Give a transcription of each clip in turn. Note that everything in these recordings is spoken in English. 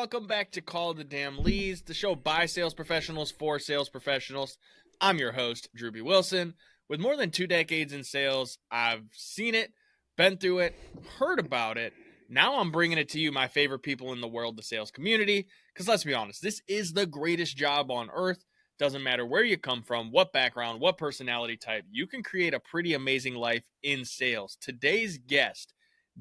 welcome back to Call the Damn Leads, the show by sales professionals for sales professionals. I'm your host, Drew B. Wilson. With more than 2 decades in sales, I've seen it, been through it, heard about it. Now I'm bringing it to you, my favorite people in the world, the sales community, because let's be honest, this is the greatest job on earth. Doesn't matter where you come from, what background, what personality type, you can create a pretty amazing life in sales. Today's guest,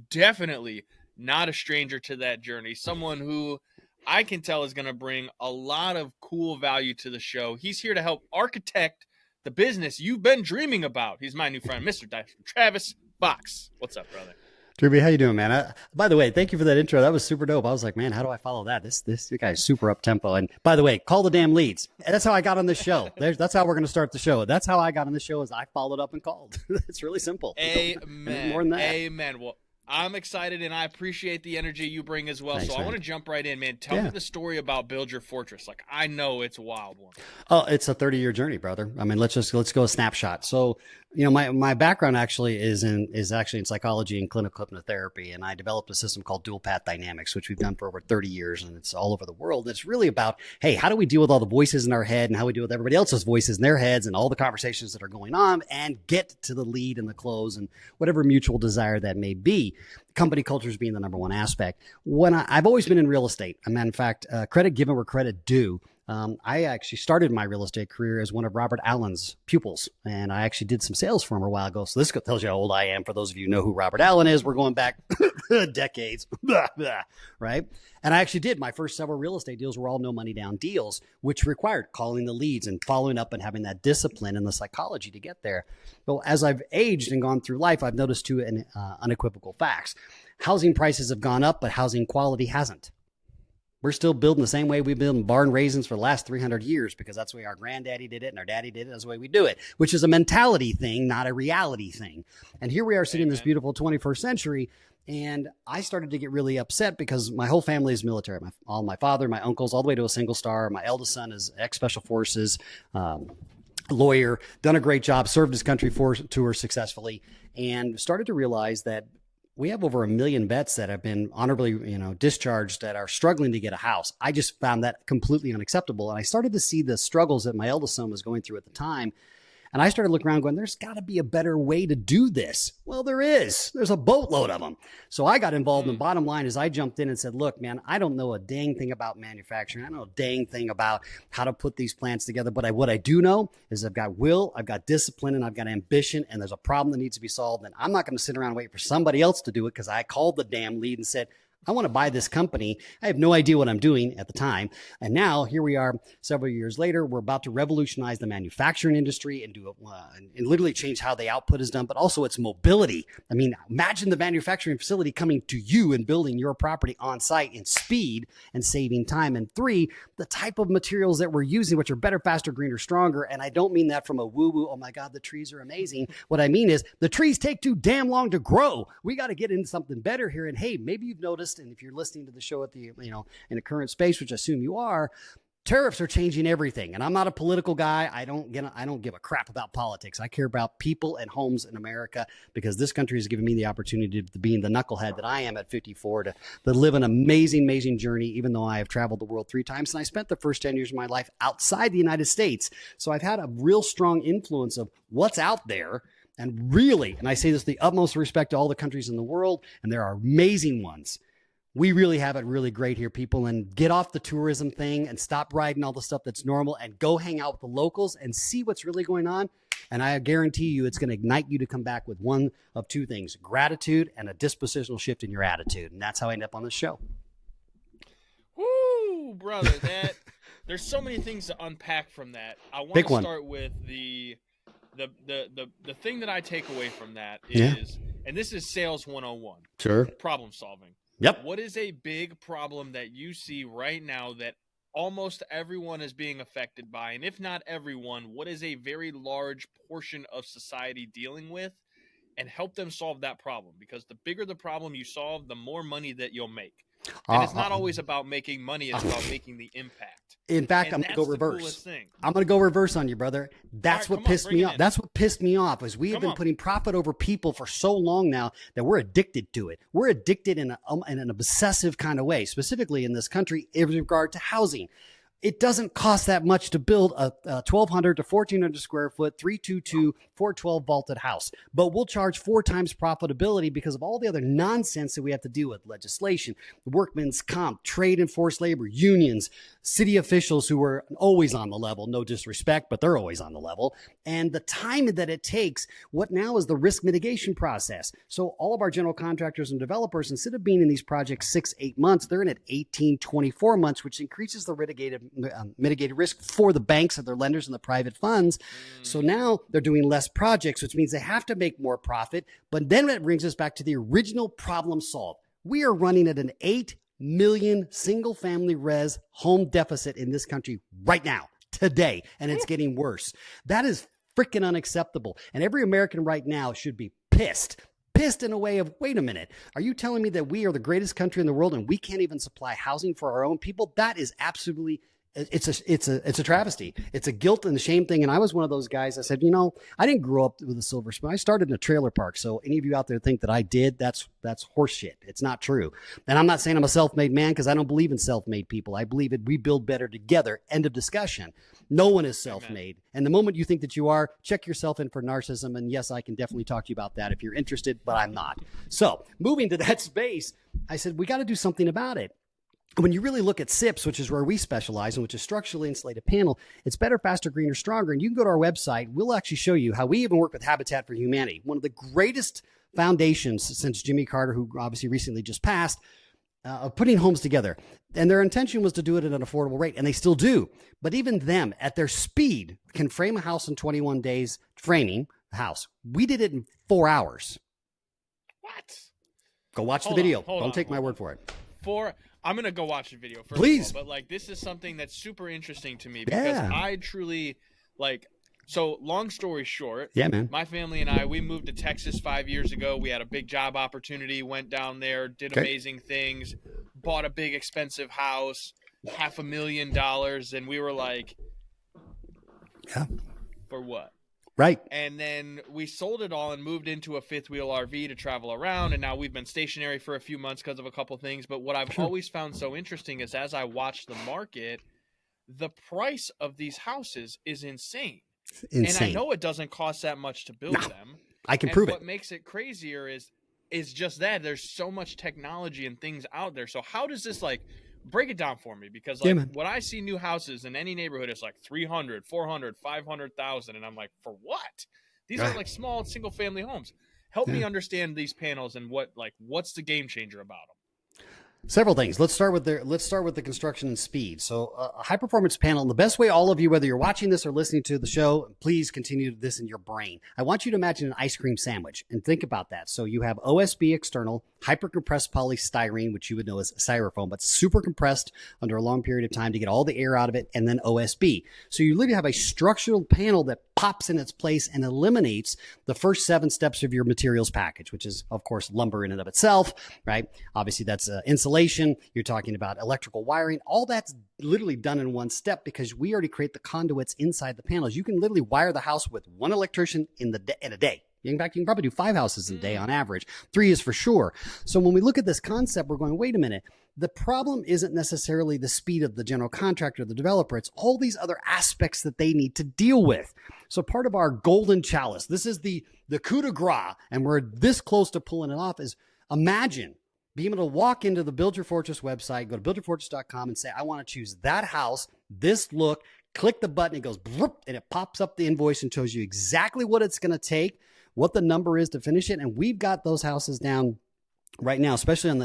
definitely not a stranger to that journey. Someone who I can tell is going to bring a lot of cool value to the show. He's here to help architect the business you've been dreaming about. He's my new friend, Mr. Travis Fox. What's up, brother? Drew B, how you doing, man? By the way, thank you for that intro. That was super dope. I was like, man, how do I follow that? This guy's super up tempo. And by the way, call the damn leads. That's how I got on this show. That's how we're going to start the show. That's how I got on the show, is I followed up and called. It's really simple. Amen. More than that. Amen. Well, I'm excited, and I appreciate the energy you bring as well. Thanks, I want to jump right in, man. Tell me the story about Build Your Fortress. Like, I know it's a wild one. Oh, it's a 30-year journey, brother. I mean, let's go a snapshot. So, you know, my background actually is in psychology and clinical hypnotherapy, and I developed a system called dual path dynamics, which we've done for over 30 years, and it's all over the world. It's really about, hey, how do we deal with all the voices in our head, and how we deal with everybody else's voices in their heads, and all the conversations that are going on, and get to the lead and the close, and whatever mutual desire that may be. Company cultures being the number one aspect. When I've always been in real estate. I mean, in fact, credit given where credit due. I actually started my real estate career as one of Robert Allen's pupils, and I actually did some sales for him a while ago. So this tells you how old I am. For those of you who know who Robert Allen is, we're going back decades, right? And I actually did my first several real estate deals were all no money down deals, which required calling the leads and following up and having that discipline and the psychology to get there. But as I've aged and gone through life, I've noticed two unequivocal facts. Housing prices have gone up, but housing quality hasn't. We're still building the same way we've been barn raisins for the last 300 years, because that's the way our granddaddy did it and our daddy did it. That's the way we do it, which is a mentality thing, not a reality thing. And here we are sitting in this beautiful 21st century. And I started to get really upset because my whole family is military. My father, my uncles, all the way to a single star. My eldest son is ex-special forces, lawyer, done a great job, served his country for tour successfully, and started to realize that we have over 1 million vets that have been honorably, discharged, that are struggling to get a house. I just found that completely unacceptable. And I started to see the struggles that my eldest son was going through at the time. And I started looking around going, there's got to be a better way to do this. Well, there is. There's a boatload of them. So I got involved. And bottom line is I jumped in and said, look, man, I don't know a dang thing about manufacturing. I don't know a dang thing about how to put these plants together. But what I do know is I've got will, I've got discipline, and I've got ambition. And there's a problem that needs to be solved. And I'm not going to sit around and wait for somebody else to do it, because I called the damn lead and said, I want to buy this company. I have no idea what I'm doing at the time. And now here we are several years later. We're about to revolutionize the manufacturing industry and and literally change how the output is done, but also its mobility. I mean, imagine the manufacturing facility coming to you and building your property on site in speed and saving time. And 3, the type of materials that we're using, which are better, faster, greener, stronger. And I don't mean that from a woo-woo, oh my God, the trees are amazing. What I mean is the trees take too damn long to grow. We got to get into something better here. And hey, maybe you've noticed, and if you're listening to the show at the, in a current space, which I assume you are, tariffs are changing everything. And I'm not a political guy. I don't give a crap about politics. I care about people and homes in America, because this country has given me the opportunity to be the knucklehead that I am at 54, to live an amazing, amazing journey, even though I have traveled the world 3 times. And I spent the first 10 years of my life outside the United States. So I've had a real strong influence of what's out there. And really, and I say this with the utmost respect to all the countries in the world, and there are amazing ones. We really have it really great here, people, and get off the tourism thing and stop riding all the stuff that's normal and go hang out with the locals and see what's really going on. And I guarantee you it's going to ignite you to come back with one of 2 things: gratitude and a dispositional shift in your attitude. And that's how I end up on this show. Woo, brother, there's so many things to unpack from that. I want to start with the thing that I take away from that is, and this is sales 101. Sure. Problem solving. Yep. What is a big problem that you see right now that almost everyone is being affected by? And if not everyone, what is a very large portion of society dealing with? And help them solve that problem, because the bigger the problem you solve, the more money that you'll make. And it's not always about making money. It's about making the impact. In fact, I'm going to go reverse. I'm going to go reverse on you, brother. That's what pissed me off. That's what pissed me off is we have been putting profit over people for so long now that we're addicted to it. We're addicted in an obsessive kind of way, specifically in this country in regard to housing. It doesn't cost that much to build a 1,200 to 1,400 square foot, 322, 412 vaulted house. But we'll charge 4 times profitability because of all the other nonsense that we have to deal with. Legislation, workman's comp, trade and forced labor, unions, city officials who are always on the level. No disrespect, but they're always on the level. And the time that it takes, what now is the risk mitigation process. So all of our general contractors and developers, instead of being in these projects 6-8 months, they're in it 18-24 months, which increases the mitigated risk for the banks and their lenders and the private funds. So now they're doing less projects, which means they have to make more profit. But then it brings us back to the original problem solved. We are running at an 8 million single family res home deficit in this country right now, today, and it's getting worse. That is freaking unacceptable. And every American right now should be pissed in a way of, wait a minute, are you telling me that we are the greatest country in the world and we can't even supply housing for our own people? That is absolutely, it's a travesty. It's a guilt and a shame thing. And I was one of those guys. I said, I didn't grow up with a silver spoon. I started in a trailer park. So any of you out there think that I did, that's horse shit. It's not true. And I'm not saying I'm a self-made man because I don't believe in self-made people. I believe that we build better together. End of discussion. No one is self-made. Amen. And the moment you think that you are, check yourself in for narcissism. And yes, I can definitely talk to you about that if you're interested, but I'm not. So moving to that space, I said, we got to do something about it. When you really look at SIPs, which is where we specialize and which is structurally insulated panel, it's better, faster, greener, stronger. And you can go to our website. We'll actually show you how we even work with Habitat for Humanity, one of the greatest foundations since Jimmy Carter, who obviously recently just passed, of putting homes together. And their intention was to do it at an affordable rate, and they still do. But even them, at their speed, can frame a house in 21 days, framing a house. We did it in 4 hours. What? Go watch the video. Don't take my word for it. I'm going to go watch the video first. Please. Of all, but this is something that's super interesting to me because I truly so long story short, man, my family and I, we moved to Texas 5 years ago. We had a big job opportunity, went down there, did amazing things, bought a big expensive house, $500,000. And we were like, for what? Right. And then we sold it all and moved into a fifth wheel RV to travel around. And now we've been stationary for a few months because of a couple things. But what I've always found so interesting is as I watch the market, the price of these houses is insane. And I know it doesn't cost that much to build them. I can prove it. What makes it crazier is just that there's so much technology and things out there. So how does this break it down for me? Because when I see new houses in any neighborhood, it's like 300, 400, 500,000. And I'm like, for what? These are small single family homes. Help me understand these panels and what's the game changer about them? Several things. Let's start with the construction and speed. So a high performance panel, and the best way, all of you, whether you're watching this or listening to the show, please continue this in your brain. I want you to imagine an ice cream sandwich and think about that. So you have OSB external, hyper compressed polystyrene, which you would know as styrofoam, but super compressed under a long period of time to get all the air out of it, and then OSB. So you literally have a structural panel that pops in its place and eliminates the first 7 steps of your materials package, which is, of course, lumber in and of itself, right? Obviously, that's insulation. You're talking about electrical wiring. All that's literally done in one step because we already create the conduits inside the panels. You can literally wire the house with one electrician in a day. In fact, you can probably do 5 houses in a day on average. 3 is for sure. So when we look at this concept, we're going, wait a minute. The problem isn't necessarily the speed of the general contractor, the developer. It's all these other aspects that they need to deal with. So part of our golden chalice, this is the coup de grace, and we're this close to pulling it off, is imagine being able to walk into the Build Your Fortress website, go to buildyourfortress.com and say, I want to choose that house, this look, click the button, it goes, bloop, and it pops up the invoice and shows you exactly what it's going to take, what the number is to finish it. And we've got those houses down right now, especially on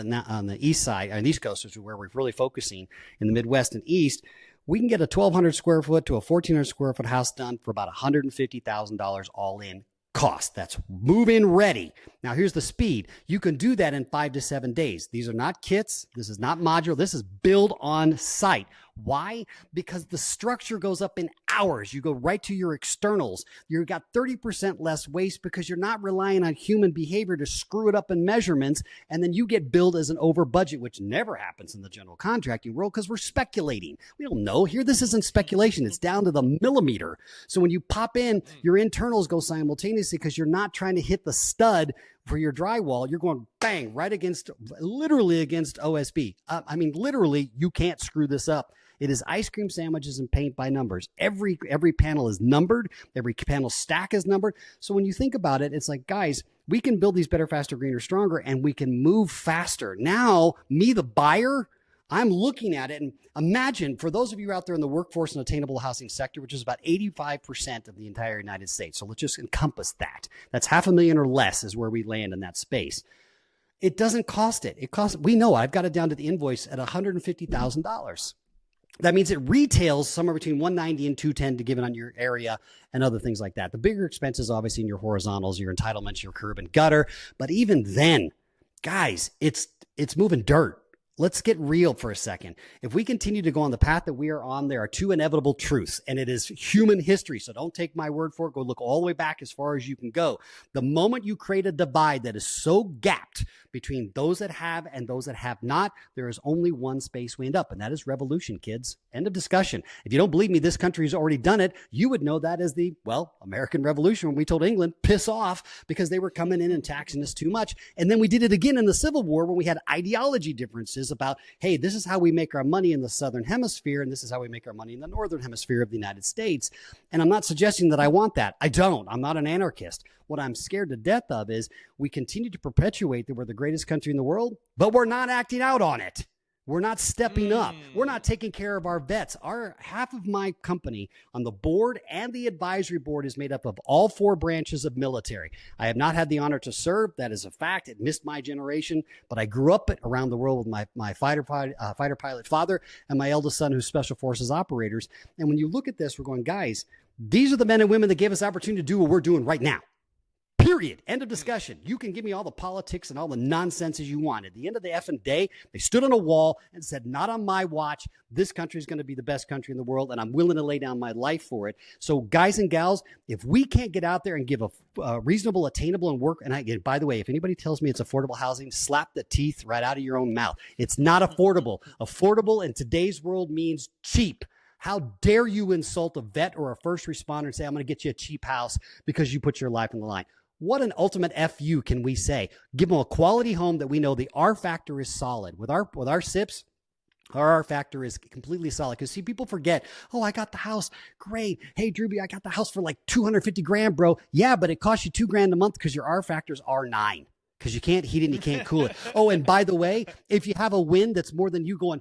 the east side, on the East Coast, which is where we're really focusing in the Midwest and East. We can get a 1,200 square foot to a 1,400 square foot house done for about $150,000 all in cost. That's move-in ready. Now, here's the speed. You can do that in 5 to 7 days. These are not kits. This is not modular. This is build on site. Why? Because the structure goes up in hours. You go right to your externals. You've got 30% less waste because you're not relying on human behavior to screw it up in measurements. And then you get billed as an over budget, which never happens in the general contracting world because we're speculating. We don't know here. This isn't speculation. It's down to the millimeter. So when you pop in, your internals go simultaneously because you're not trying to hit the stud for your drywall. You're going bang right against, literally against OSB. Literally, you can't screw this up. It is ice cream sandwiches and paint by numbers. Every panel is numbered. Every panel stack is numbered. So when you think about it, it's like, guys, we can build these better, faster, greener, stronger, and we can move faster. Now, me, the buyer, I'm looking at it, and imagine, for those of you out there in the workforce and attainable housing sector, which is about 85% of the entire United States. So let's just encompass that. That's 500,000 or less is where we land in that space. It doesn't cost it. It costs, we know, I've got it down to the invoice at $150,000. That means it retails somewhere between $190 and $210 to give it on your area and other things like that. The bigger expenses, obviously, in your horizontals, your entitlements, your curb and gutter. But even then, guys, it's moving dirt. Let's get real for a second. If we continue to go on the path that we are on, there are two inevitable truths, and it is human history. So don't take my word for it. Go look all the way back as far as you can go. The moment you create a divide that is so gapped between those that have and those that have not, there is only one space we end up, and that is revolution, kids. End of discussion. If you don't believe me, this country has already done it. You would know that as the, American Revolution, when we told England, piss off, because they were coming in and taxing us too much. And then we did it again in the Civil War when we had ideology differences about, hey, this is how we make our money in the Southern Hemisphere, and this is how we make our money in the Northern Hemisphere of the United States. And I'm not suggesting that I want that. I don't. I'm not an anarchist. What I'm scared to death of is we continue to perpetuate that we're the greatest country in the world, but we're not acting out on it. We're not stepping up. We're not taking care of our vets. Half of my company on the board and the advisory board is made up of all four branches of military. I have not had the honor to serve. That is a fact. It missed my generation, but I grew up around the world with my fighter pilot father and my eldest son, who's special forces operators. And when you look at this, we're going, guys, these are the men and women that gave us opportunity to do what we're doing right now. Period. End of discussion. You can give me all the politics and all the nonsense as you want. At the end of the effing day, they stood on a wall and said, not on my watch. This country is going to be the best country in the world, and I'm willing to lay down my life for it. So guys and gals, if we can't get out there and give a reasonable, attainable, and work, and by the way, if anybody tells me it's affordable housing, slap the teeth right out of your own mouth. It's not affordable. Affordable in today's world means cheap. How dare you insult a vet or a first responder and say, I'm going to get you a cheap house because you put your life on the line? What an ultimate FU can we say? Give them a quality home that we know the R factor is solid. With our SIPs, our R factor is completely solid. Because see, people forget, oh, I got the house. Great. Hey, Drewby, I got the house for like $250,000, bro. Yeah, but it costs you $2,000 a month because your R factor is R9. Because you can't heat it and you can't cool it. Oh, and by the way, if you have a wind that's more than you going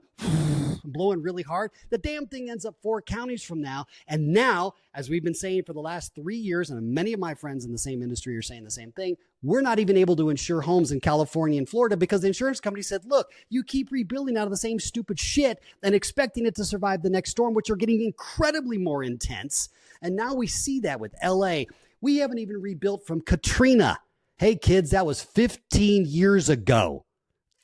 blowing really hard, the damn thing ends up 4 counties from now. And now, as we've been saying for the last 3 years, and many of my friends in the same industry are saying the same thing, we're not even able to insure homes in California and Florida because the insurance company said, look, you keep rebuilding out of the same stupid shit and expecting it to survive the next storm, which are getting incredibly more intense. And now we see that with LA. We haven't even rebuilt from Katrina. Hey, kids, that was 15 years ago.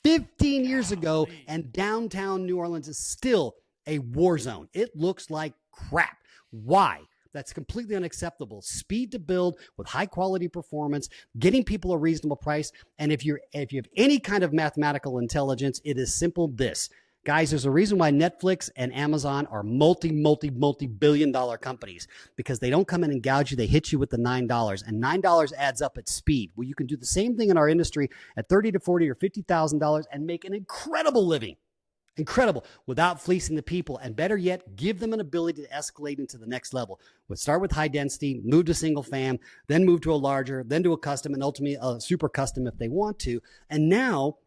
15 years ago, and downtown New Orleans is still a war zone. It looks like crap. Why? That's completely unacceptable. Speed to build with high quality performance, getting people a reasonable price. And if you have any kind of mathematical intelligence, it is simple this. Guys, there's a reason why Netflix and Amazon are multi-billion dollar companies, because they don't come in and gouge you. They hit you with the $9, and $9 adds up at speed. Well, you can do the same thing in our industry at $30 to $40 or $50,000 and make an incredible living. Incredible, without fleecing the people, and better yet, give them an ability to escalate into the next level. We'll start with high density, move to single fam, then move to a larger, then to a custom, and ultimately a super custom if they want to. And now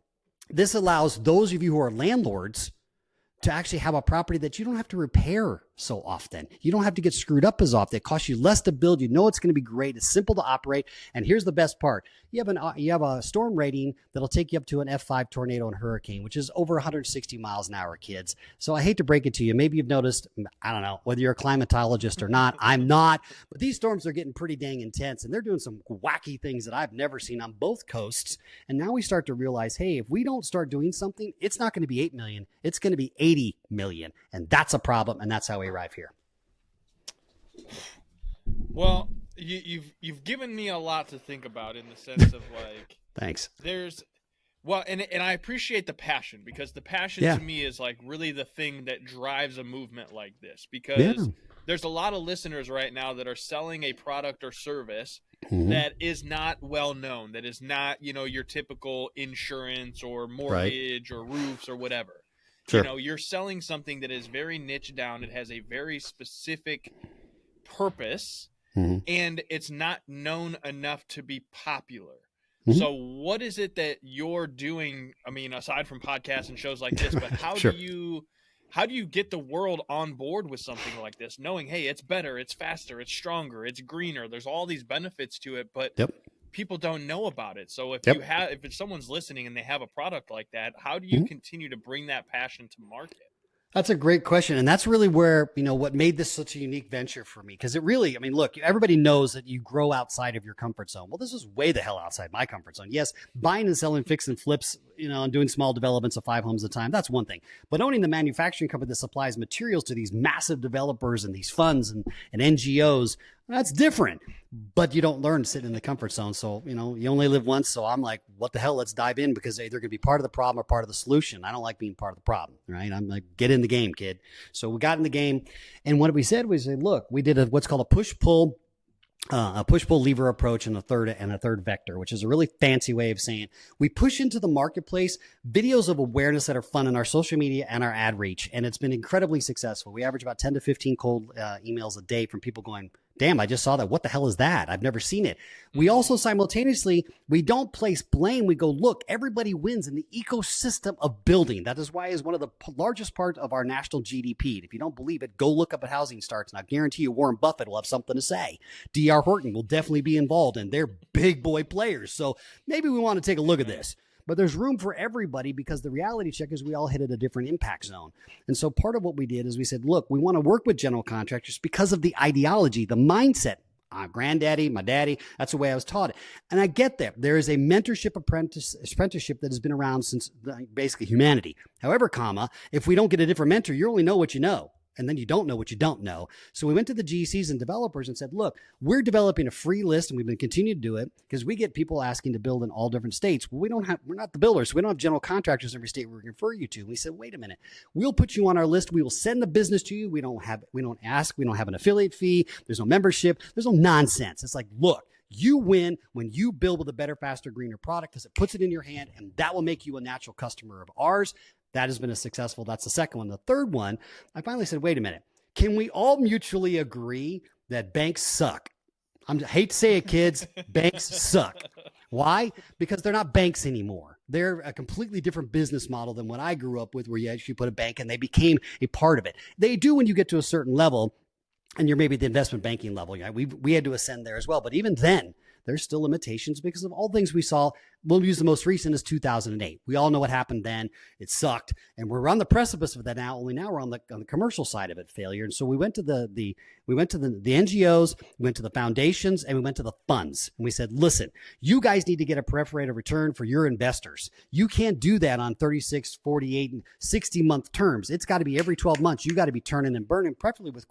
this allows those of you who are landlords to actually have a property that you don't have to repair so often. You don't have to get screwed up as often. It costs you less to build. You know it's going to be great. It's simple to operate. And here's the best part. You have a storm rating that'll take you up to an F5 tornado and hurricane, which is over 160 miles an hour, kids. So I hate to break it to you. Maybe you've noticed, I don't know, whether you're a climatologist or not. I'm not. But these storms are getting pretty dang intense, and they're doing some wacky things that I've never seen on both coasts. And now we start to realize, hey, if we don't start doing something, it's not going to be 8 million. It's going to be 80 million. And that's a problem. And that's how we arrive here. Well, you've given me a lot to think about in the sense of like, thanks. And I appreciate the passion, because the passion to me is like really the thing that drives a movement like this, because there's a lot of listeners right now that are selling a product or service that is not well known, that is not, your typical insurance or mortgage or roofs or whatever. Sure. You're selling something that is very niche down. It has a very specific purpose, and it's not known enough to be popular. So what is it that you're doing? I mean, aside from podcasts and shows like this, but how do you get the world on board with something like this, knowing, hey, it's better, it's faster, it's stronger, it's greener, there's all these benefits to it, but people don't know about it. So if if someone's listening and they have a product like that, how do you continue to bring that passion to market? That's a great question. And that's really where, what made this such a unique venture for me. Because it really, look, everybody knows that you grow outside of your comfort zone. Well, this is way the hell outside my comfort zone. Yes, buying and selling fix and flips, and doing small developments of 5 homes at a time, that's one thing. But owning the manufacturing company that supplies materials to these massive developers and these funds and NGOs, that's different. But you don't learn sitting in the comfort zone. So, you only live once. So I'm like, what the hell? Let's dive in, because they're going to be part of the problem or part of the solution. I don't like being part of the problem, right? I'm like, get in the game, kid. So we got in the game. And what we said, look, we did what's called a push-pull lever approach and a third vector, which is a really fancy way of saying we push into the marketplace videos of awareness that are fun in our social media and our ad reach. And it's been incredibly successful. We average about 10 to 15 cold emails a day from people going, damn, I just saw that. What the hell is that? I've never seen it. We also simultaneously, we don't place blame. We go, look, everybody wins in the ecosystem of building. That is why it's one of the largest part of our national GDP. If you don't believe it, go look up at housing starts. And I guarantee you Warren Buffett will have something to say. D.R. Horton will definitely be involved, and they're big boy players. So maybe we want to take a look at this. But there's room for everybody, because the reality check is we all hit at a different impact zone. And so part of what we did is we said, look, we want to work with general contractors because of the ideology, the mindset. Granddaddy, my daddy, that's the way I was taught it. And I get that. There is a mentorship apprenticeship that has been around since basically humanity. However, if we don't get a different mentor, you only know what you know. And then you don't know what you don't know. So we went to the GCs and developers and said, look, we're developing a free list, and we've been continuing to do it because we get people asking to build in all different states. Well, we're not the builders. So we don't have general contractors in every state we can refer you to. And we said, wait a minute, we'll put you on our list. We will send the business to you. We don't ask. We don't have an affiliate fee. There's no membership. There's no nonsense. It's like, look, you win when you build with a better, faster, greener product, because it puts it in your hand, and that will make you a natural customer of ours. That has been a successful. That's the second one. The third one, I finally said, wait a minute. Can we all mutually agree that banks suck? I hate to say it, kids. Banks suck. Why? Because they're not banks anymore. They're a completely different business model than what I grew up with, where you actually put a bank and they became a part of it. They do when you get to a certain level, and you're maybe at the investment banking level. Yeah, we had to ascend there as well. But even then, there's still limitations because of all things we saw. We'll use the most recent as 2008. We all know what happened then. It sucked. And we're on the precipice of that now. Only now we're on the commercial side of it, failure. And so we went to the NGOs, we went to the foundations, and we went to the funds. And we said, listen, you guys need to get a preferred rate of return for your investors. You can't do that on 36, 48, and 60-month terms. It's got to be every 12 months. You got to be turning and burning, preferably with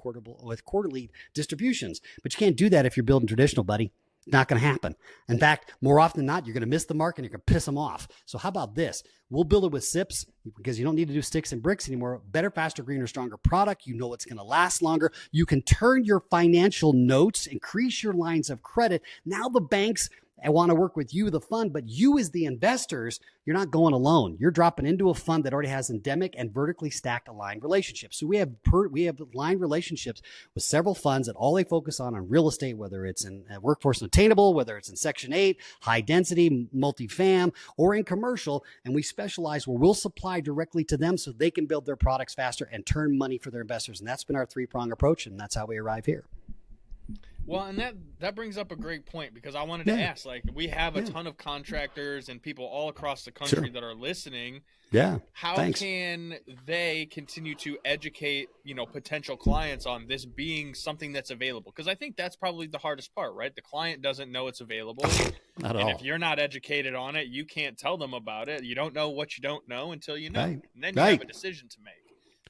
quarterly distributions. But you can't do that if you're building traditional, buddy. Not going to happen. In fact, more often than not, you're going to miss the mark and you're going to piss them off. So how about this? We'll build it with SIPs, because you don't need to do sticks and bricks anymore. Better, faster, greener, stronger product. You know it's going to last longer. You can turn your financial notes, increase your lines of credit. Now the banks, I want to work with you, the fund, but you as the investors, you're not going alone. You're dropping into a fund that already has endemic and vertically stacked aligned relationships. So we have aligned relationships with several funds that all they focus on real estate, whether it's in workforce and attainable, whether it's in Section 8, high density, multifam, or in commercial. And we specialize where we'll supply directly to them so they can build their products faster and turn money for their investors. And that's been our three-prong approach, and that's how we arrive here. Well, and that brings up a great point, because I wanted to ask, like, we have a ton of contractors and people all across the country that are listening. Yeah. How can they continue to educate, potential clients on this being something that's available? Because I think that's probably the hardest part, right? The client doesn't know it's available. Not at all. If you're not educated on it, you can't tell them about it. You don't know what you don't know until you know. Right. And then you have a decision to make.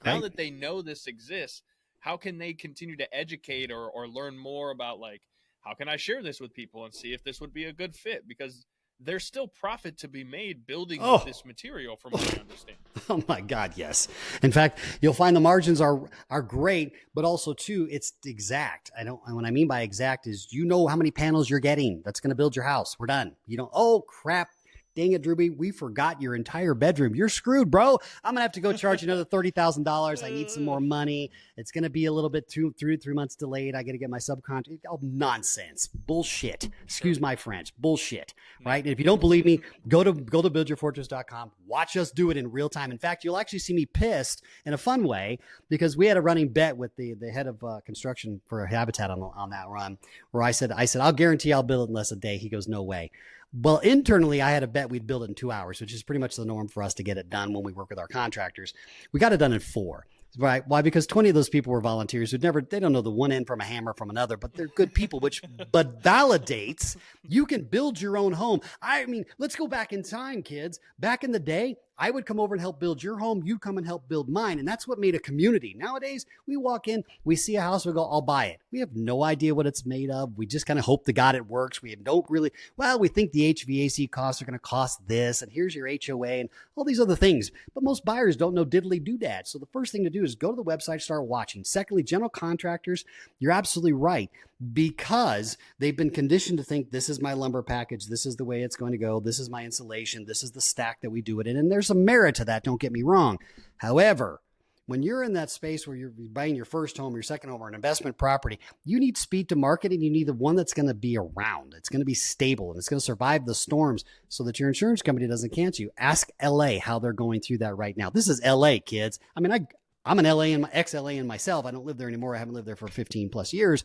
Now that they know this exists, how can they continue to educate or learn more about, like, how can I share this with people and see if this would be a good fit? Because there's still profit to be made building this material, from what I understand. Oh my God, yes. In fact, you'll find the margins are great, but also too, it's exact. What I mean by exact is, how many panels you're getting. That's going to build your house. We're done. Oh crap. Dang it, Drewby, we forgot your entire bedroom. You're screwed, bro. I'm going to have to go charge you another $30,000. I need some more money. It's going to be a little bit 3 months delayed. I got to get my subcontract. Oh, nonsense. Bullshit. Excuse my French. Bullshit. Right? And if you don't believe me, go to buildyourfortress.com. Watch us do it in real time. In fact, you'll actually see me pissed in a fun way, because we had a running bet with the head of construction for Habitat on that run, where I said, I'll guarantee I'll build it in less than a day. He goes, no way. Well, internally, I had a bet we'd build it in 2 hours, which is pretty much the norm for us to get it done when we work with our contractors. We got it done in 4. Right? Why? Because 20 of those people were volunteers they don't know the one end from a hammer from another, but they're good people, but validates you can build your own home. I mean, let's go back in time, kids. Back in the day, I would come over and help build your home. You'd come and help build mine. And that's what made a community. Nowadays, we walk in, we see a house, we go, I'll buy it. We have no idea what it's made of. We just kind of hope to God it works. We don't really, we think the HVAC costs are going to cost this, and here's your HOA and all these other things. But most buyers don't know diddly doodad. So the first thing to do is go to the website, start watching. Secondly, general contractors, you're absolutely right, because they've been conditioned to think, this is my lumber package, this is the way it's going to go, this is my insulation, this is the stack that we do it in. And there's some merit to that, don't get me wrong. However, when you're in that space where you're buying your first home, your second home, or an investment property, you need speed to market, and you need the one that's going to be around. It's going to be stable, and it's going to survive the storms so that your insurance company doesn't cancel you. Ask LA how they're going through that right now. This is LA, kids. I mean, I'm an LA and ex-LA and myself. I don't live there anymore. I haven't lived there for 15 plus years.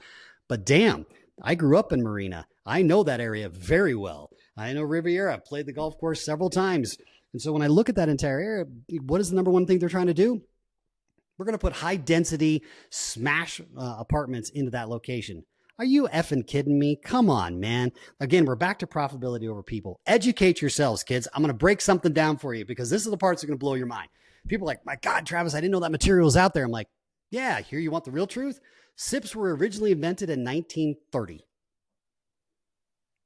But damn, I grew up in Marina. I know that area very well. I know Riviera. I've played the golf course several times. And so when I look at that entire area, what is the number one thing they're trying to do? We're going to put high density smash apartments into that location. Are you effing kidding me? Come on, man. Again, we're back to profitability over people. Educate yourselves, kids. I'm going to break something down for you, because this is the parts that are going to blow your mind. People are like, my God, Travis, I didn't know that material was out there. I'm like, yeah, here, you want the real truth? SIPs were originally invented in 1930.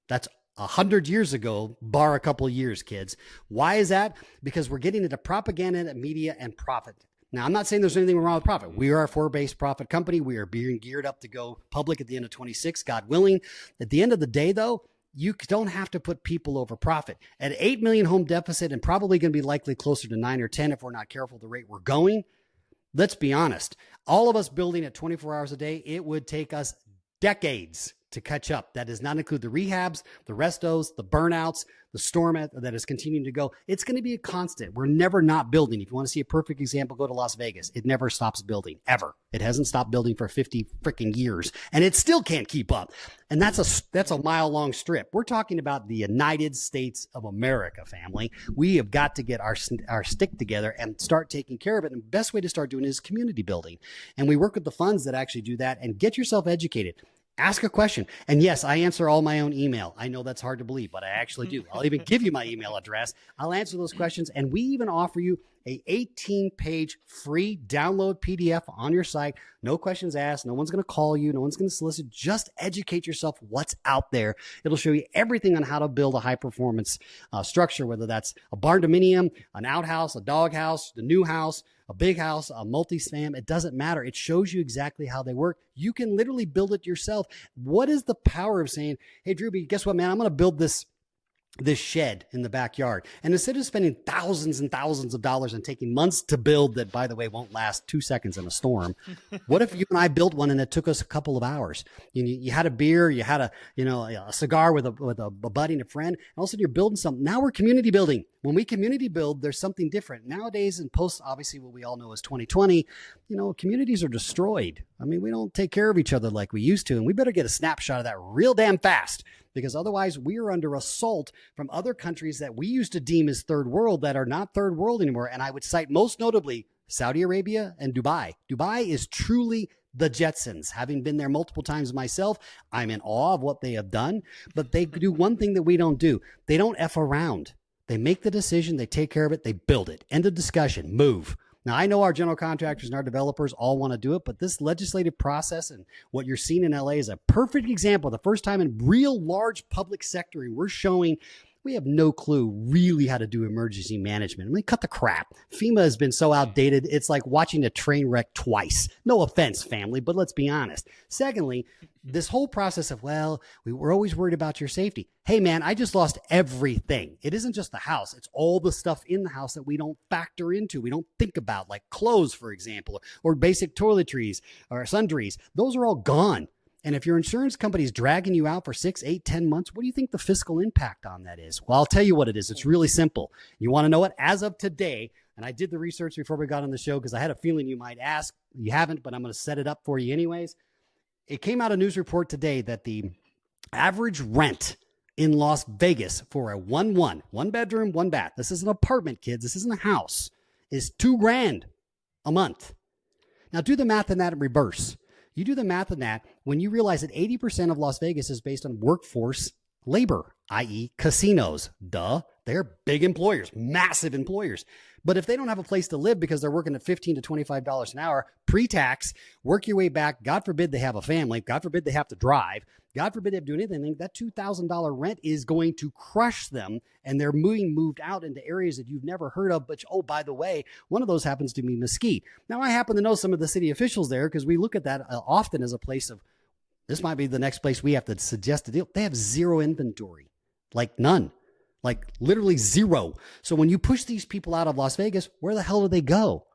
That's 100 years ago, bar a couple of years, kids. Why is that? Because we're getting into propaganda, media, and profit. Now, I'm not saying there's anything wrong with profit. We are a four-based profit company. We are being geared up to go public at the end of 26, God willing. At the end of the day, though, you don't have to put people over profit. At 8 million home deficit, and probably going to be likely closer to 9 or 10 if we're not careful the rate we're going, let's be honest. All of us building at 24 hours a day, it would take us decades to catch up. That does not include the rehabs, the restos, the burnouts, the storm that is continuing to go. It's going to be a constant. We're never not building. If you want to see a perfect example, go to Las Vegas. It never stops building, ever. It hasn't stopped building for 50 freaking years, and it still can't keep up. And that's a mile-long strip. We're talking about the United States of America, family. We have got to get our stick together and start taking care of it. And the best way to start doing it is community building. And we work with the funds that actually do that. And get yourself educated. Ask a question. And yes, I answer all my own email. I know that's hard to believe, but I actually do. I'll even give you my email address. I'll answer those questions. And we even offer you a 18-page free download PDF on your site. No questions asked. No one's going to call you. No one's going to solicit. Just educate yourself what's out there. It'll show you everything on how to build a high-performance structure, whether that's a barn dominium, an outhouse, a dog house, the new house, a big house, a multi-spam. It doesn't matter. It shows you exactly how they work. You can literally build it yourself. What is the power of saying, hey, Drewby, guess what, man? I'm going to build this shed in the backyard. And instead of spending thousands and thousands of dollars and taking months to build that, by the way, won't last 2 seconds in a storm, what if you and I built one and it took us a couple of hours? You had a beer, you had a cigar with a buddy and a friend, and all of a sudden you're building something. Now we're community building. When we community build, there's something different. Nowadays, in post, obviously, what we all know is 2020, communities are destroyed. I mean, we don't take care of each other like we used to, and we better get a snapshot of that real damn fast, because otherwise we are under assault from other countries that we used to deem as third world that are not third world anymore. And I would cite most notably Saudi Arabia and Dubai. Dubai is truly the Jetsons. Having been there multiple times myself, I'm in awe of what they have done, but they do one thing that we don't do. They don't F around. They make the decision, they take care of it, they build it. End of discussion, move. Now, I know our general contractors and our developers all want to do it, but this legislative process and what you're seeing in LA is a perfect example. The first time in real large public sector, we're showing we have no clue really how to do emergency management. I mean, cut the crap. FEMA has been so outdated, it's like watching a train wreck twice. No offense, family, but let's be honest. Secondly, this whole process of, we were always worried about your safety. Hey, man, I just lost everything. It isn't just the house. It's all the stuff in the house that we don't factor into. We don't think about, like clothes, for example, or basic toiletries or sundries. Those are all gone. And if your insurance company is dragging you out for 6, 8, 10 months, what do you think the fiscal impact on that is? Well, I'll tell you what it is. It's really simple. You want to know it? As of today, and I did the research before we got on the show because I had a feeling you might ask. You haven't, but I'm going to set it up for you anyways. It came out a news report today that the average rent in Las Vegas for a one bedroom, one bath. This is an apartment, kids. This isn't a house. Is $2,000 a month. Now do the math on that in reverse. You do the math on that when you realize that 80% of Las Vegas is based on workforce labor, i.e. casinos. Duh. They're big employers, massive employers. But if they don't have a place to live because they're working at $15 to $25 an hour, pre-tax, work your way back. God forbid they have a family. God forbid they have to drive. God forbid they have to do anything. That $2,000 rent is going to crush them, and they're moved out into areas that you've never heard of. But, oh, by the way, one of those happens to be Mesquite. Now, I happen to know some of the city officials there because we look at that often as a place of, this might be the next place we have to suggest a deal. They have zero inventory, like none. Like literally zero. So when you push these people out of Las Vegas, where the hell do they go?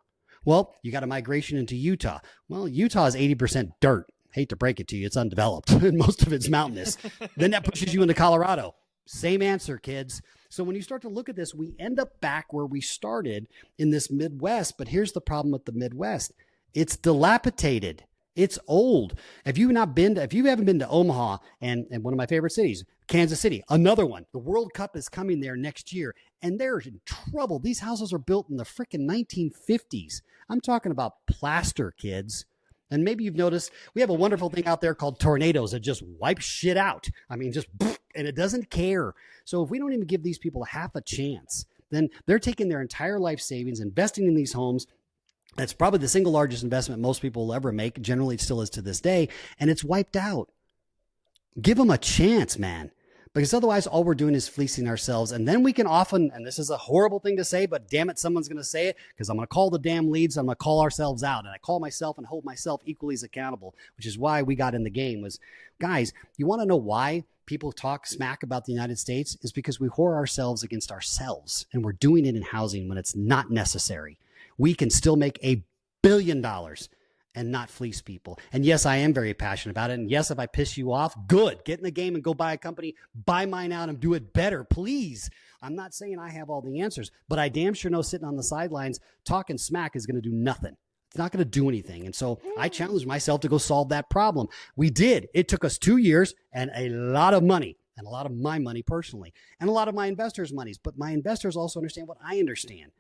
Well, you got a migration into Utah. Well, Utah is 80% dirt. Hate to break it to you. It's undeveloped and most of it's mountainous. Then that pushes you into Colorado. Same answer, kids. So when you start to look at this, we end up back where we started in this Midwest. But here's the problem with the Midwest. It's dilapidated. It's old. If you haven't been to Omaha and one of my favorite cities, Kansas City, another one, the World Cup is coming there next year, and they're in trouble. These houses are built in the frickin' 1950s. I'm talking about plaster, kids. And maybe you've noticed we have a wonderful thing out there called tornadoes that just wipe shit out. I mean, and it doesn't care. So if we don't even give these people half a chance, then they're taking their entire life savings, investing in these homes. That's probably the single largest investment most people will ever make. Generally, it still is to this day, and it's wiped out. Give them a chance, man, because otherwise all we're doing is fleecing ourselves. And then we can often, and this is a horrible thing to say, but damn it, someone's going to say it because I'm going to call the damn leads. I'm going to call ourselves out, and I call myself and hold myself equally as accountable, which is why we got in the game was, guys, you want to know why people talk smack about the United States is because we whore ourselves against ourselves, and we're doing it in housing when it's not necessary. We can still make $1 billion and not fleece people. And yes, I am very passionate about it. And yes, if I piss you off, good. Get in the game and go buy a company, buy mine out and do it better, please. I'm not saying I have all the answers, but I damn sure know sitting on the sidelines talking smack is going to do nothing. It's not going to do anything. And so I challenged myself to go solve that problem. We did. It took us 2 years and a lot of money, and a lot of my money personally, and a lot of my investors' monies. But my investors also understand what I understand.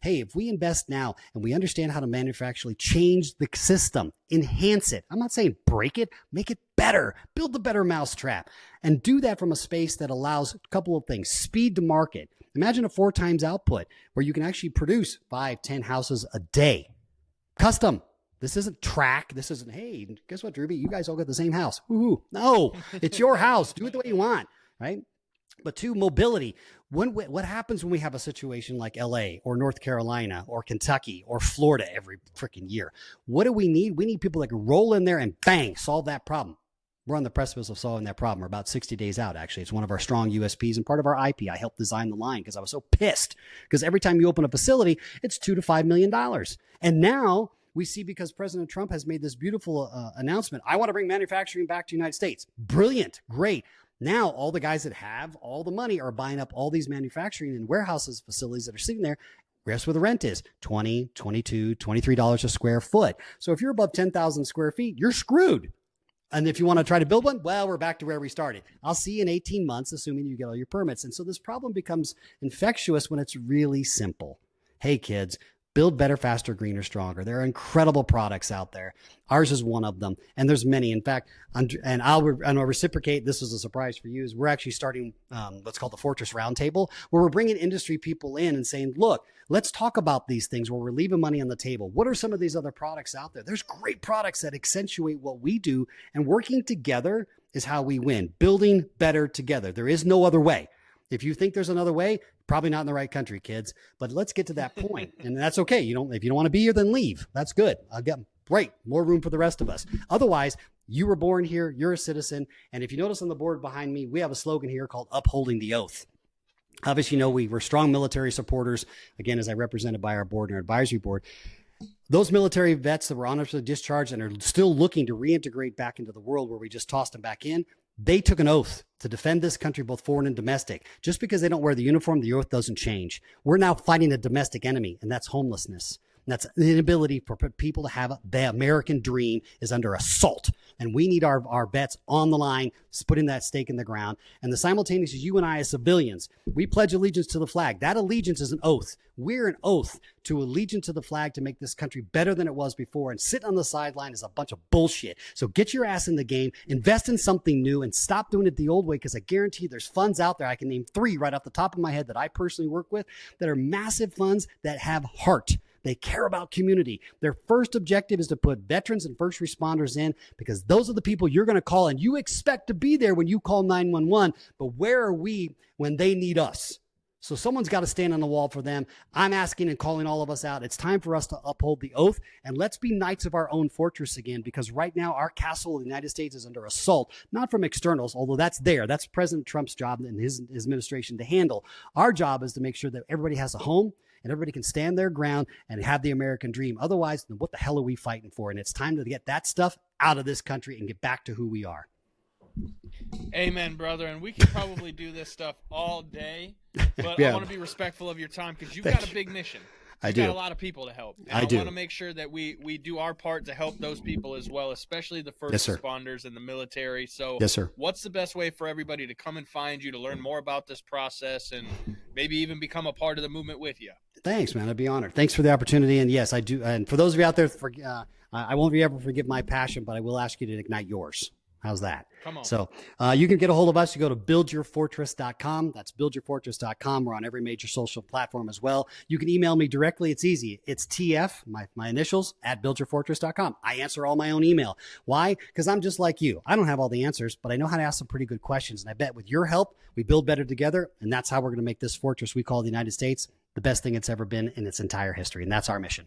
hey, if we invest now and we understand how to manufacturally change the system, enhance it, I'm not saying break it, make it better, build the better mousetrap, and do that from a space that allows a couple of things: speed to market. Imagine a 4 times output where you can actually produce 5, 10 houses a day. Custom. This isn't track. This isn't, hey, guess what, Drewby? You guys all got the same house. Woo-hoo. No, it's your house. Do it the way you want, right? But 2, mobility. What happens when we have a situation like LA or North Carolina or Kentucky or Florida every freaking year? What do we need? We need people that can roll in there and bang, solve that problem. We're on the precipice of solving that problem. We're about 60 days out, actually. It's one of our strong USPs and part of our IP. I helped design the line because I was so pissed. Because every time you open a facility, it's $2 to $5 million. And now we see, because President Trump has made this beautiful announcement, I want to bring manufacturing back to the United States. Brilliant. Great. Now, all the guys that have all the money are buying up all these manufacturing and warehouses, facilities that are sitting there. Guess where the rent is? $20, $22, $23 a square foot. So if you're above 10,000 square feet, you're screwed. And if you want to try to build one, well, we're back to where we started. I'll see you in 18 months, assuming you get all your permits. And so this problem becomes infectious when it's really simple. Hey, kids, build better, faster, greener, stronger. There are incredible products out there. Ours is one of them, and there's many. In fact, I'll reciprocate. This was a surprise for you. Is we're actually starting what's called the Fortress Roundtable, where we're bringing industry people in and saying, look, let's talk about these things where we're leaving money on the table. What are some of these other products out there? There's great products that accentuate what we do, and working together is how we win. Building better together. There is no other way. If you think there's another way, probably not in the right country, kids. But let's get to that point, and that's okay. If you don't want to be here, then leave. That's good. I'll get great, more room for the rest of us. Otherwise, you were born here. You're a citizen. And if you notice on the board behind me, we have a slogan here called "Upholding the Oath." Obviously, we're strong military supporters. Again, as I represented by our board and our advisory board. Those military vets that were honorably discharged and are still looking to reintegrate back into the world where we just tossed them back in, they took an oath to defend this country, both foreign and domestic. Just because they don't wear the uniform, the oath doesn't change. We're now fighting a domestic enemy, and that's homelessness. And that's the inability for people to have the American dream is under assault. And we need our bets on the line, putting that stake in the ground. And the simultaneous is you and I as civilians, we pledge allegiance to the flag. That allegiance is an oath. We're an oath to allegiance to the flag to make this country better than it was before. And sitting on the sideline is a bunch of bullshit. So get your ass in the game, invest in something new, and stop doing it the old way, because I guarantee there's funds out there. I can name 3 right off the top of my head that I personally work with that are massive funds that have heart. They care about community. Their first objective is to put veterans and first responders in, because those are the people you're going to call, and you expect to be there when you call 911. But where are we when they need us? So someone's got to stand on the wall for them. I'm asking and calling all of us out. It's time for us to uphold the oath, and let's be knights of our own fortress again, because right now our castle of the United States is under assault, not from externals, although that's there. That's President Trump's job and his administration to handle. Our job is to make sure that everybody has a home, and everybody can stand their ground and have the American dream. Otherwise, then what the hell are we fighting for? And it's time to get that stuff out of this country and get back to who we are. Amen, brother. And we can probably do this stuff all day, but Yeah. I want to be respectful of your time, because you've got a big mission. I You've do. got a lot of people to help. And I do. want to make sure that we do our part to help those people as well, especially the first Yes, sir. responders and the military. So Yes, sir. what's the best way for everybody to come and find you, to learn more about this process, and maybe even become a part of the movement with you? Thanks, man. I'd be honored. Thanks for the opportunity. And yes, I do. And for those of you out there, I won't ever forgive my passion, but I will ask you to ignite yours. How's that? Come on. So you can get a hold of us. You go to buildyourfortress.com. That's buildyourfortress.com. We're on every major social platform as well. You can email me directly. It's easy. It's TF, my initials, at buildyourfortress.com. I answer all my own email. Why? Because I'm just like you. I don't have all the answers, but I know how to ask some pretty good questions. And I bet with your help, we build better together. And that's how we're going to make this fortress we call the United States the best thing it's ever been in its entire history. And that's our mission.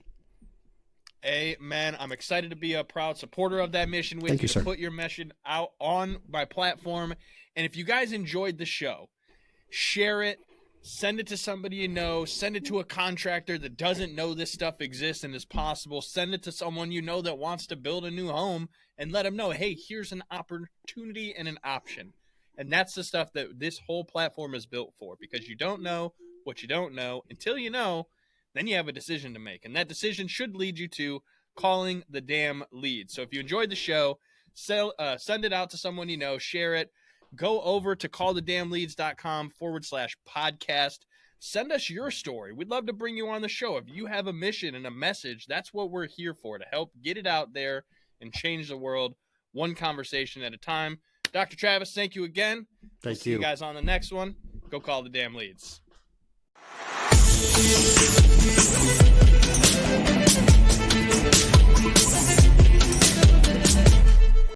Amen. I'm excited to be a proud supporter of that mission with Thank you, to sir. put your mission out on my platform. And if you guys enjoyed the show, share it, send it to somebody you know, send it to a contractor that doesn't know this stuff exists and is possible, send it to someone you know that wants to build a new home, and let them know, hey, here's an opportunity and an option. And that's the stuff that this whole platform is built for, because you don't know what you don't know until you know. Then you have a decision to make, and that decision should lead you to calling the damn lead. So if you enjoyed the show, send it out to someone you know, share it. Go over to callthedamnleads.com/podcast. Send us your story. We'd love to bring you on the show. If you have a mission and a message, that's what we're here for, to help get it out there and change the world one conversation at a time. Dr. Travis, thank you again. Thank See you guys on the next one. Go call the damn leads.